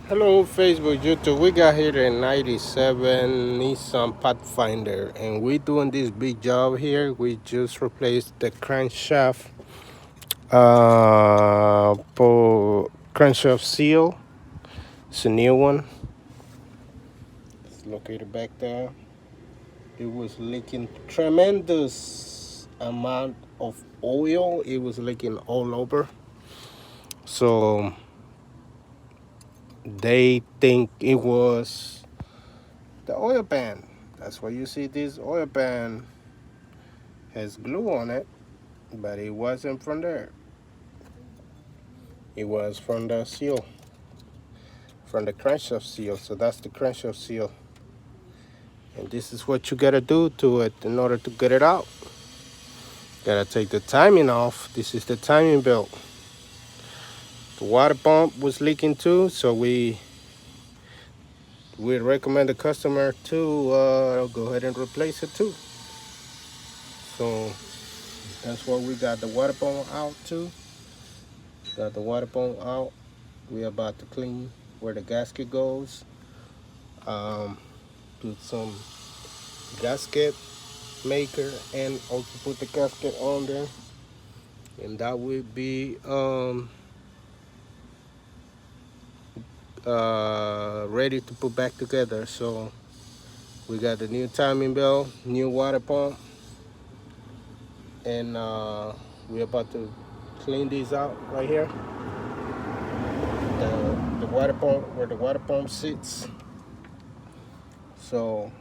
Hello, Facebook, YouTube. We got here a 97 Nissan Pathfinder, and we doing this big job here. We just replaced the crankshaft, crankshaft seal. It's a new one. It's located back there. It was leaking tremendous amount of oil. It was leaking all over. So they think it was the oil pan. That's why you see this oil pan has glue on it, but it wasn't from there. It was from the seal, from the crankshaft seal. So that's the crankshaft seal. And this is what you gotta do to it in order to get it out. Gotta take the timing off. This is the timing belt. The water pump was leaking too, so we recommend the customer to go ahead and replace it too. So that's why we got the water pump out too. Got the water pump out. We're about to clean where the gasket goes. Put some gasket maker and also put the gasket on there. And that will be ready to put back together. So we got the new timing belt, new water pump, and we're about to clean these out right here. The water pump, where the water pump sits. So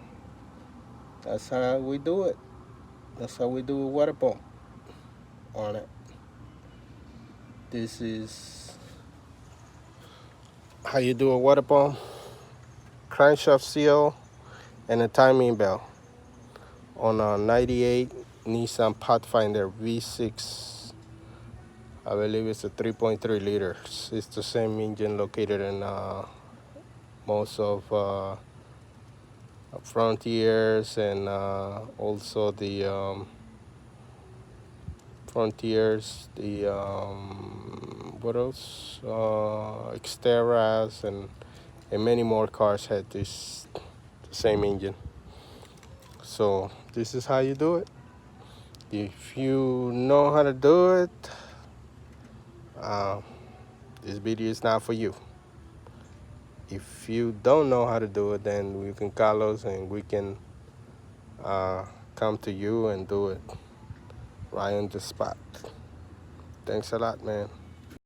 that's how we do it. That's how we do a water pump on it. This is how you do a water pump, crankshaft seal, and a timing belt on a 98 Nissan Pathfinder V6. I believe it's a 3.3 liters. It's the same engine located in most of Frontiers and also the Frontiers, the what else? Xteras and many more cars had this same engine. So this is how you do it. If you know how to do it, this video is not for you. If you don't know how to do it, then you can call us and we can come to you and do it right on the spot. Thanks a lot, man.